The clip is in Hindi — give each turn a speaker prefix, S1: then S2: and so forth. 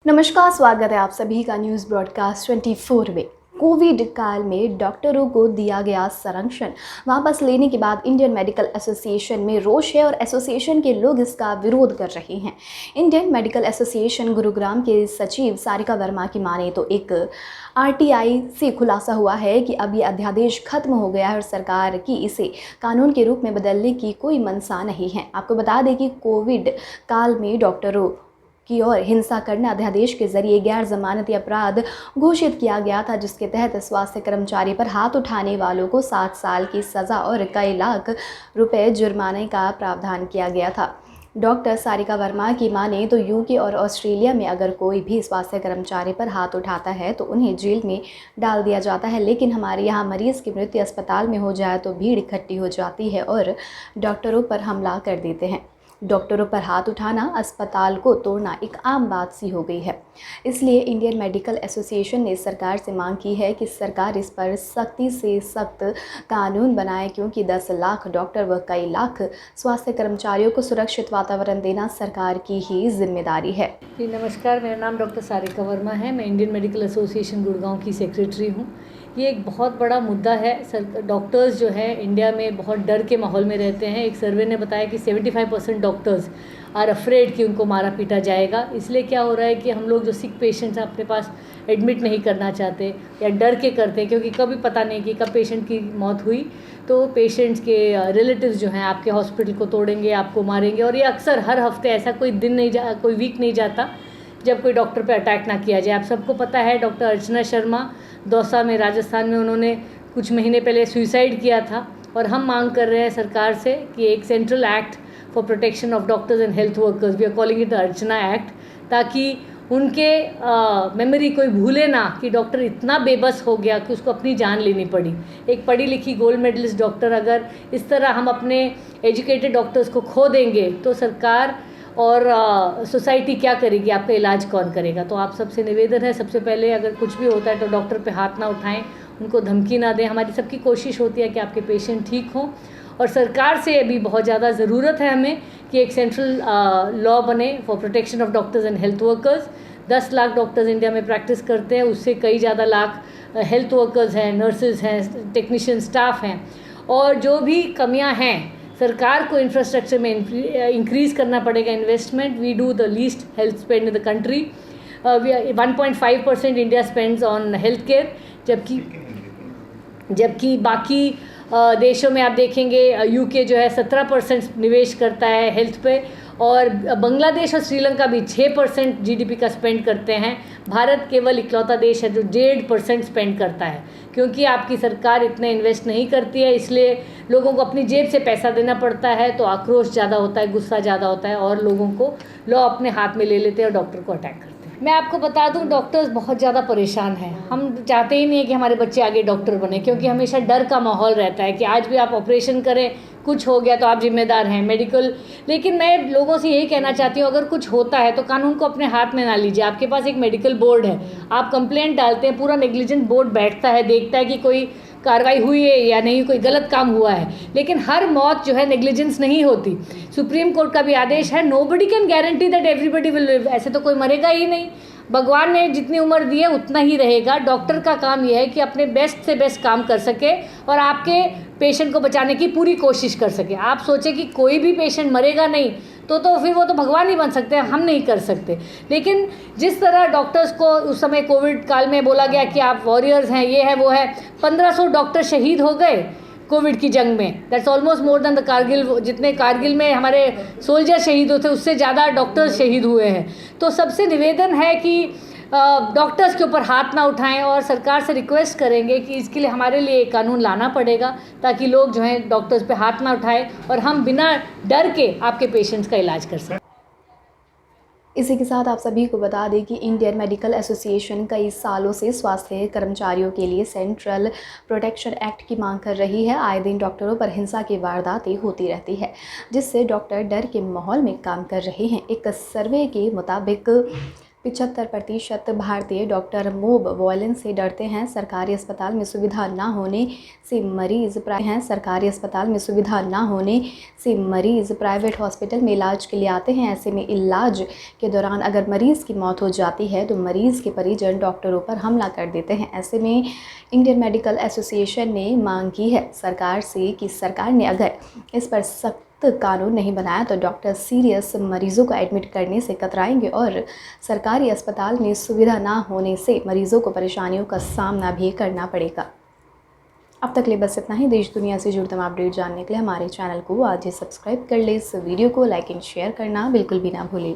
S1: नमस्कार, स्वागत है आप सभी का न्यूज़ ब्रॉडकास्ट 24 में। कोविड काल में डॉक्टरों को दिया गया संरक्षण वापस लेने के बाद इंडियन मेडिकल एसोसिएशन में रोष है और एसोसिएशन के लोग इसका विरोध कर रहे हैं। इंडियन मेडिकल एसोसिएशन गुरुग्राम के सचिव सारिका वर्मा की माने तो एक आरटीआई से खुलासा हुआ है कि अब ये अध्यादेश खत्म हो गया है और सरकार की इसे कानून के रूप में बदलने की कोई मंशा नहीं है। आपको बता दें कि कोविड काल में डॉक्टरों की ओर हिंसा करना अध्यादेश के जरिए गैर जमानती अपराध घोषित किया गया था, जिसके तहत स्वास्थ्य कर्मचारी पर हाथ उठाने वालों को 7 साल की सज़ा और कई लाख रुपए जुर्माने का प्रावधान किया गया था। डॉक्टर सारिका वर्मा की माने तो यूके और ऑस्ट्रेलिया में अगर कोई भी स्वास्थ्य कर्मचारी पर हाथ उठाता है तो उन्हें जेल में डाल दिया जाता है, लेकिन हमारे यहाँ मरीज़ की मृत्यु अस्पताल में हो जाए तो भीड़ इकट्ठी हो जाती है और डॉक्टरों पर हमला कर देते हैं। डॉक्टरों पर हाथ उठाना, अस्पताल को तोड़ना एक आम बात सी हो गई है। इसलिए इंडियन मेडिकल एसोसिएशन ने सरकार से मांग की है कि सरकार इस पर सख्ती से सख्त कानून बनाए, क्योंकि 10 लाख डॉक्टर व कई लाख स्वास्थ्य कर्मचारियों को सुरक्षित वातावरण देना सरकार की ही जिम्मेदारी है।
S2: जी नमस्कार, मेरा नाम डॉक्टर सारिका वर्मा है। मैं इंडियन मेडिकल एसोसिएशन गुड़गांव की सेक्रेटरी हूँ। ये एक बहुत बड़ा मुद्दा है। डॉक्टर्स जो है इंडिया में बहुत डर के माहौल में रहते हैं। एक सर्वे ने बताया कि 75% डॉक्टर्स आर अफ्रेड कि उनको मारा पीटा जाएगा। इसलिए क्या हो रहा है कि हम लोग जो सिक पेशेंट्स हैं अपने पास एडमिट नहीं करना चाहते या डर के करते हैं, क्योंकि कभी पता नहीं कि कब पेशेंट की मौत हुई तो पेशेंट्स के रिलेटिव्स जो हैं आपके हॉस्पिटल को तोड़ेंगे, आपको मारेंगे। और ये अक्सर हर हफ्ते ऐसा कोई वीक नहीं जाता जब कोई डॉक्टर पे अटैक ना किया जाए। आप सबको पता है डॉक्टर अर्चना शर्मा दौसा में राजस्थान में उन्होंने कुछ महीने पहले सुसाइड किया था। और हम मांग कर रहे हैं सरकार से कि एक central act for protection of doctors and health workers, we are calling it the Archana act, ताकि उनके मेमोरी कोई भूले ना कि डॉक्टर इतना बेबस हो गया कि उसको अपनी जान लेनी पड़ी। एक पढ़ी लिखी गोल्ड मेडलिस्ट डॉक्टर, अगर इस तरह हम अपने एजुकेटेड डॉक्टर्स को खो देंगे तो सरकार और सोसाइटी क्या करेगी, आपका इलाज कौन करेगा। तो आप सबसे निवेदन है, सबसे पहले अगर कुछ भी होता है तो डॉक्टर पे हाथ ना उठाएं, उनको धमकी ना दें। हमारी सबकी कोशिश होती है कि आपके पेशेंट ठीक हों, और सरकार से अभी बहुत ज़्यादा ज़रूरत है हमें कि एक सेंट्रल लॉ बने for protection of doctors and health workers. 10 lakh doctors India में प्रैक्टिस करते हैं, उससे कई ज़्यादा लाख हेल्थ वर्कर्स हैं, नर्सेज हैं, टेक्नीशियन स्टाफ हैं। और जो भी कमियाँ हैं सरकार को इंफ्रास्ट्रक्चर में इंक्रीज़ करना पड़ेगा investment. We do the least health spend in the country. 1.5% India spends on health care, जबकि बाकी देशों में आप देखेंगे यूके जो है 17% निवेश करता है हेल्थ पे, और बांग्लादेश और श्रीलंका भी 6% जीडीपी का स्पेंड करते हैं। भारत केवल इकलौता देश है जो 1.5% स्पेंड करता है, क्योंकि आपकी सरकार इतने इन्वेस्ट नहीं करती है। इसलिए लोगों को अपनी जेब से पैसा देना पड़ता है, तो आक्रोश ज़्यादा होता है, गुस्सा ज़्यादा होता है और लोगों को लॉ अपने हाथ में ले लेते हैं और डॉक्टर को अटैक करते हैं। मैं आपको बता दूं, डॉक्टर्स बहुत ज़्यादा परेशान हैं। हम चाहते ही नहीं है कि हमारे बच्चे आगे डॉक्टर बने, क्योंकि हमेशा डर का माहौल रहता है कि आज भी आप ऑपरेशन करें, कुछ हो गया तो आप जिम्मेदार हैं मेडिकल। लेकिन मैं लोगों से यही कहना चाहती हूँ, अगर कुछ होता है तो कानून को अपने हाथ में ना लीजिए। आपके पास एक मेडिकल बोर्ड है, आप कंप्लेंट डालते हैं, पूरा नेग्लिजेंट बोर्ड बैठता है, देखता है कि कोई कार्रवाई हुई है या नहीं, कोई गलत काम हुआ है। लेकिन हर मौत जो है नेग्लिजेंस नहीं होती। सुप्रीम कोर्ट का भी आदेश है, nobody can guarantee that everybody will live. ऐसे तो कोई मरेगा ही नहीं, भगवान ने जितनी उम्र दी है उतना ही रहेगा। डॉक्टर का काम यह है कि अपने बेस्ट से बेस्ट काम कर सके और आपके पेशेंट को बचाने की पूरी कोशिश कर सके। आप सोचें कि कोई भी पेशेंट मरेगा नहीं तो फिर वो तो भगवान ही बन सकते हैं, हम नहीं कर सकते। लेकिन जिस तरह डॉक्टर्स को उस समय कोविड काल में बोला गया कि आप वॉरियर्स हैं, ये है वो है, 1500 डॉक्टर शहीद हो गए कोविड की जंग में। That's almost more than the Kargil. जितने कारगिल में हमारे सोल्जर शहीद होते उससे ज़्यादा डॉक्टर्स शहीद हुए हैं। तो सबसे निवेदन है कि डॉक्टर्स के ऊपर हाथ ना उठाएं, और सरकार से रिक्वेस्ट करेंगे कि इसके लिए हमारे लिए एक कानून लाना पड़ेगा, ताकि लोग जो हैं डॉक्टर्स पे हाथ ना उठाएं और हम बिना डर के आपके पेशेंट्स का इलाज कर सकें।
S1: इसी के साथ आप सभी को बता दें कि इंडियन मेडिकल एसोसिएशन कई सालों से स्वास्थ्य कर्मचारियों के लिए सेंट्रल प्रोटेक्शन एक्ट की मांग कर रही है। आए दिन डॉक्टरों पर हिंसा की वारदातें होती रहती है, जिससे डॉक्टर डर के माहौल में काम कर रहे हैं। एक सर्वे के मुताबिक 75% भारतीय डॉक्टर मोब वायलेंस से डरते हैं। सरकारी अस्पताल में सुविधा ना होने से मरीज़ प्राइवेट हॉस्पिटल में इलाज के लिए आते हैं। ऐसे में इलाज के दौरान अगर मरीज़ की मौत हो जाती है तो मरीज़ के परिजन डॉक्टरों पर हमला कर देते हैं। ऐसे में इंडियन मेडिकल एसोसिएशन ने मांग की है सरकार से कि सरकार ने अगर इस पर सख्त कानून नहीं बनाया तो डॉक्टर सीरियस मरीज़ों को एडमिट करने से कतराएंगे और सरकारी अस्पताल में सुविधा ना होने से मरीज़ों को परेशानियों का सामना भी करना पड़ेगा। अब तक ले बस इतना ही। देश दुनिया से जुड़े तमाम अपडेट जानने के लिए हमारे चैनल को आज ही सब्सक्राइब कर ले। इस वीडियो को लाइक एंड शेयर करना बिल्कुल भी ना भूलें।